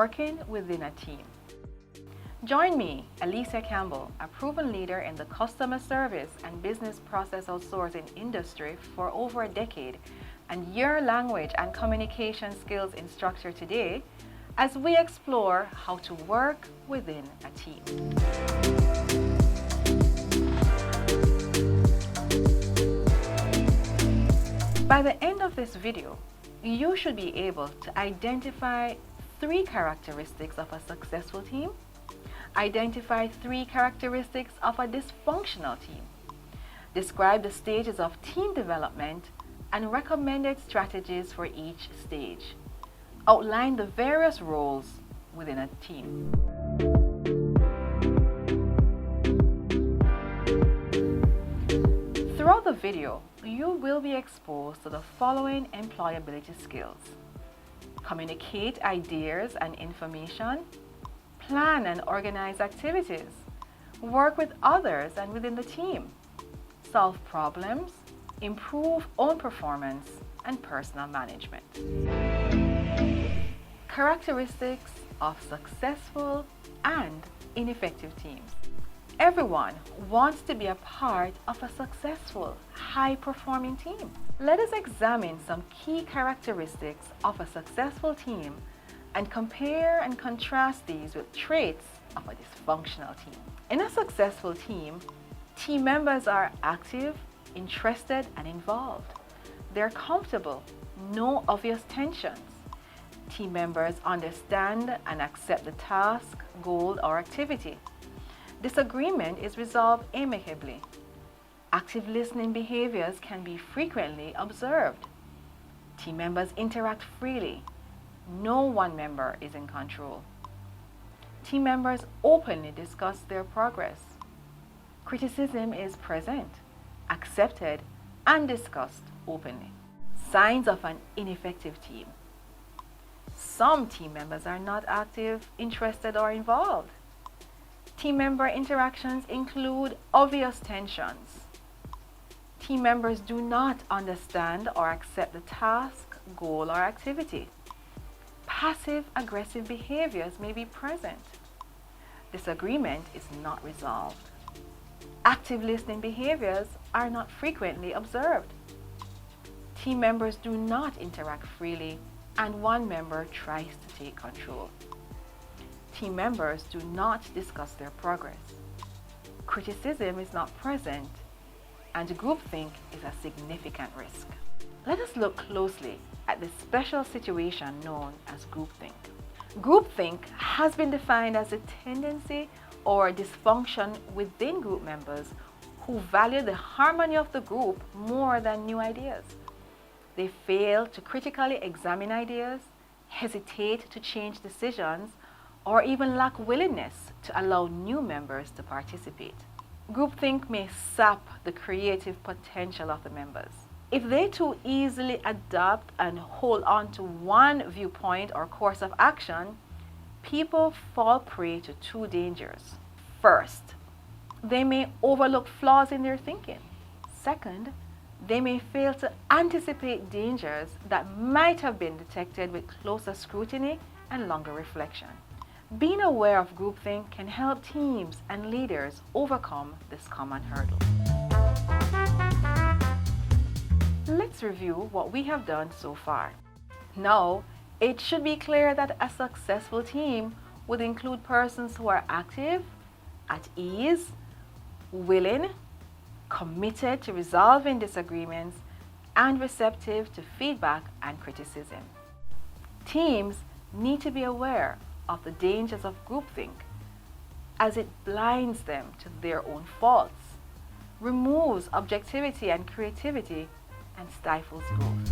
working within a team. Join me, Alicia Campbell, a proven leader in the customer service and business process outsourcing industry for over a decade, and your language and communication skills instructor today, as we explore how to work within a team. By the end of this video, you should be able to identify 3 characteristics of a successful team, identify 3 characteristics of a dysfunctional team, describe the stages of team development and recommended strategies for each stage, outline the various roles within a team. Throughout the video, you will be exposed to the following employability skills: communicate ideas and information, plan and organize activities, work with others and within the team, solve problems, improve own performance, and personal management. Characteristics of successful and ineffective teams. Everyone wants to be a part of a successful, high-performing team. Let us examine some key characteristics of a successful team and compare and contrast these with traits of a dysfunctional team. In a successful team, team members are active, interested, and involved. They're comfortable, no obvious tensions. Team members understand and accept the task, goal, or activity. Disagreement is resolved amicably. Active listening behaviors can be frequently observed. Team members interact freely. No one member is in control. Team members openly discuss their progress. Criticism is present, accepted, and discussed openly. Signs of an ineffective team. Some team members are not active, interested, or involved. Team member interactions include obvious tensions. Team members do not understand or accept the task, goal, or activity. Passive-aggressive behaviors may be present. Disagreement is not resolved. Active listening behaviors are not frequently observed. Team members do not interact freely, and one member tries to take control. Team members do not discuss their progress. Criticism is not present, and groupthink is a significant risk. Let us look closely at the special situation known as groupthink. Groupthink has been defined as a tendency or dysfunction within group members who value the harmony of the group more than new ideas. They fail to critically examine ideas, hesitate to change decisions, or even lack willingness to allow new members to participate. Groupthink may sap the creative potential of the members. If they too easily adopt and hold on to one viewpoint or course of action, people fall prey to 2 dangers. First, they may overlook flaws in their thinking. Second, they may fail to anticipate dangers that might have been detected with closer scrutiny and longer reflection. Being aware of groupthink can help teams and leaders overcome this common hurdle. Let's review what we have done so far. Now, it should be clear that a successful team would include persons who are active, at ease, willing, committed to resolving disagreements, and receptive to feedback and criticism. Teams need to be aware of the dangers of groupthink, as it blinds them to their own faults, removes objectivity and creativity, and stifles growth.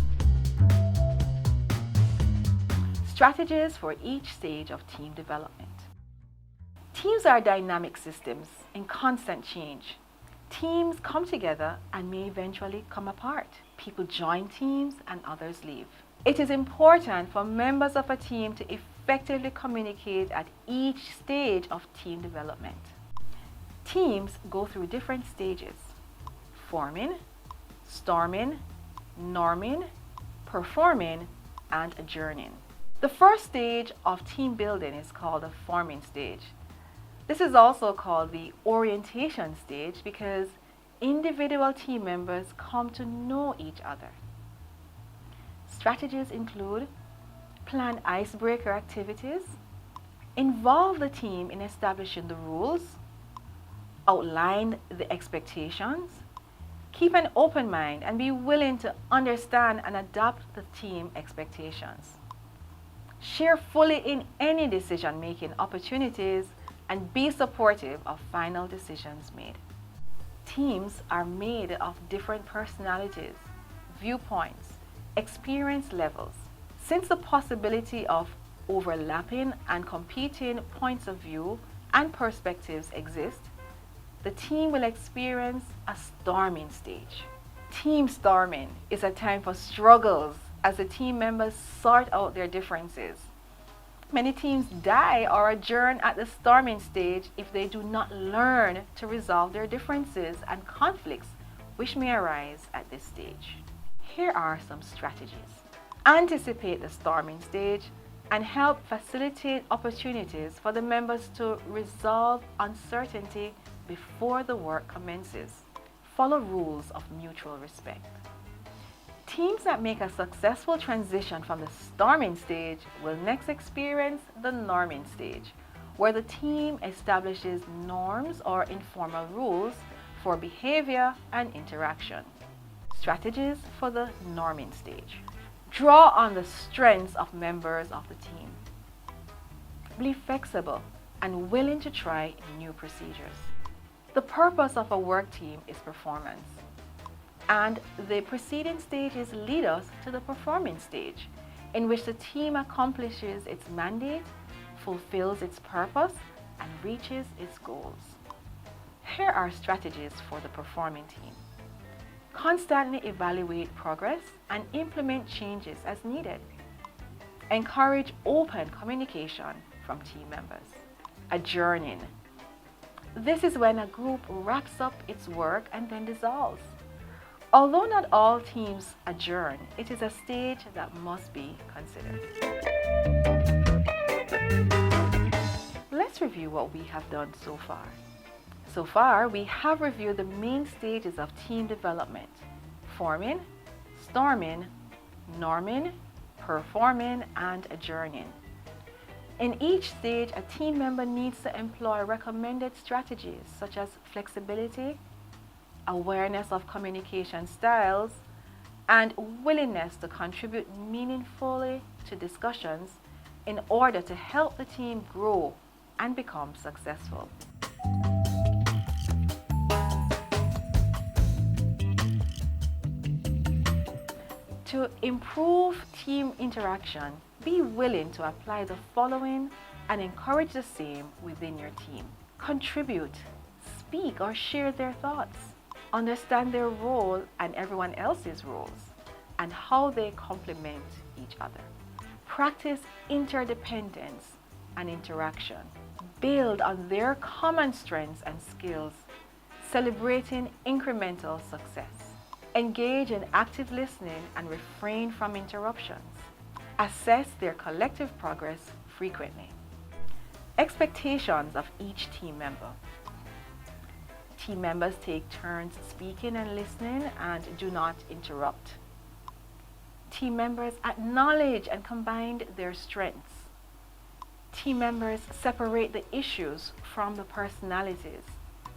Strategies for each stage of team development. Teams are dynamic systems in constant change. Teams come together and may eventually come apart. People join teams and others leave. It is important for members of a team to effectively communicate at each stage of team development. Teams go through different stages: forming, storming, norming, performing, and adjourning. The first stage of team building is called the forming stage. This is also called the orientation stage because individual team members come to know each other. Strategies include plan icebreaker activities, involve the team in establishing the rules, outline the expectations, keep an open mind and be willing to understand and adapt the team expectations. Share fully in any decision-making opportunities and be supportive of final decisions made. Teams are made of different personalities, viewpoints, experience levels. Since the possibility of overlapping and competing points of view and perspectives exist, the team will experience a storming stage. Team storming is a time for struggles as the team members sort out their differences. Many teams die or adjourn at the storming stage if they do not learn to resolve their differences and conflicts which may arise at this stage. Here are some strategies. Anticipate the storming stage and help facilitate opportunities for the members to resolve uncertainty before the work commences. Follow rules of mutual respect. Teams that make a successful transition from the storming stage will next experience the norming stage, where the team establishes norms or informal rules for behavior and interaction. Strategies for the norming stage. Draw on the strengths of members of the team. Be flexible and willing to try new procedures. The purpose of a work team is performance, and the preceding stages lead us to the performing stage, in which the team accomplishes its mandate, fulfills its purpose, and reaches its goals. Here are strategies for the performing team. Constantly evaluate progress and implement changes as needed. Encourage open communication from team members. Adjourning. This is when a group wraps up its work and then dissolves. Although not all teams adjourn, it is a stage that must be considered. Let's review what we have done so far. So far, we have reviewed the main stages of team development: forming, storming, norming, performing, and adjourning. In each stage, a team member needs to employ recommended strategies such as flexibility, awareness of communication styles, and willingness to contribute meaningfully to discussions in order to help the team grow and become successful. To improve team interaction, be willing to apply the following and encourage the same within your team. Contribute, speak or share their thoughts. Understand their role and everyone else's roles and how they complement each other. Practice interdependence and interaction. Build on their common strengths and skills, celebrating incremental success. Engage in active listening and refrain from interruptions. Assess their collective progress frequently. Expectations of each team member. Team members take turns speaking and listening and do not interrupt. Team members acknowledge and combine their strengths. Team members separate the issues from the personalities,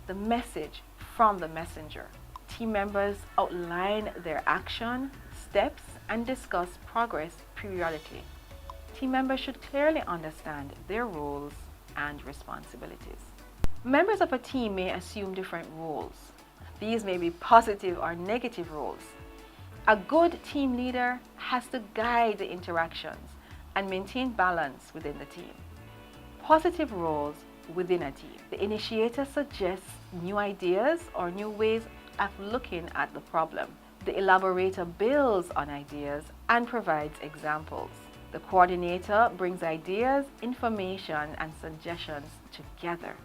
the message from the messenger. Team members outline their action, steps, and discuss progress periodically. Team members should clearly understand their roles and responsibilities. Members of a team may assume different roles. These may be positive or negative roles. A good team leader has to guide the interactions and maintain balance within the team. Positive roles within a team. The initiator suggests new ideas or new ways of looking at the problem. The elaborator builds on ideas and provides examples. The coordinator brings ideas, information, and suggestions together.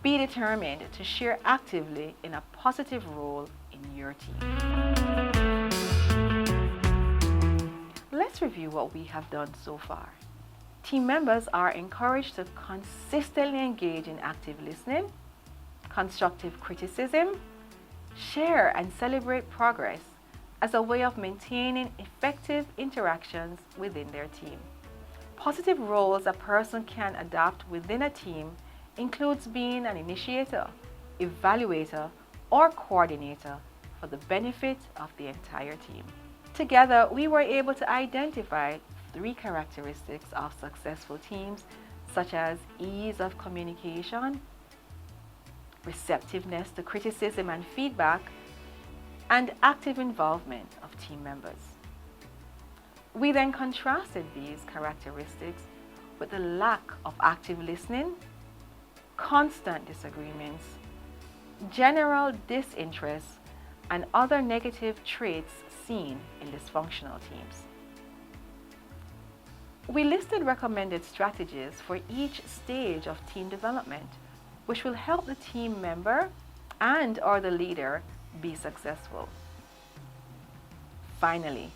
Be determined to share actively in a positive role in your team. Let's review what we have done so far. Team members are encouraged to consistently engage in active listening, constructive criticism, share and celebrate progress as a way of maintaining effective interactions within their team. Positive roles a person can adopt within a team includes being an initiator, evaluator, or coordinator for the benefit of the entire team. Together, we were able to identify 3 characteristics of successful teams, such as ease of communication, receptiveness to criticism and feedback, and active involvement of team members. We then contrasted these characteristics with the lack of active listening, constant disagreements, general disinterest, and other negative traits seen in dysfunctional teams. We listed recommended strategies for each stage of team development, which will help the team member and/or the leader be successful. Finally,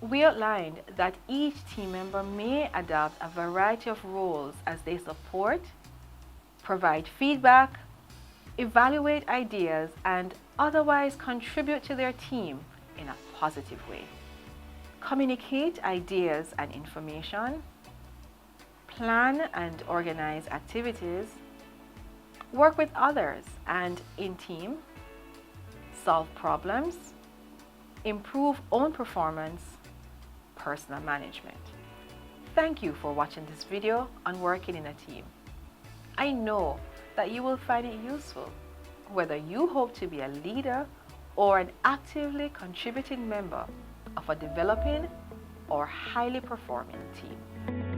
we outlined that each team member may adopt a variety of roles as they support, provide feedback, evaluate ideas, and otherwise contribute to their team in a positive way. Communicate ideas and information, plan and organize activities, work with others and in team, solve problems, improve own performance, personal management. Thank you for watching this video on working in a team. I know that you will find it useful, whether you hope to be a leader or an actively contributing member of a developing or highly performing team.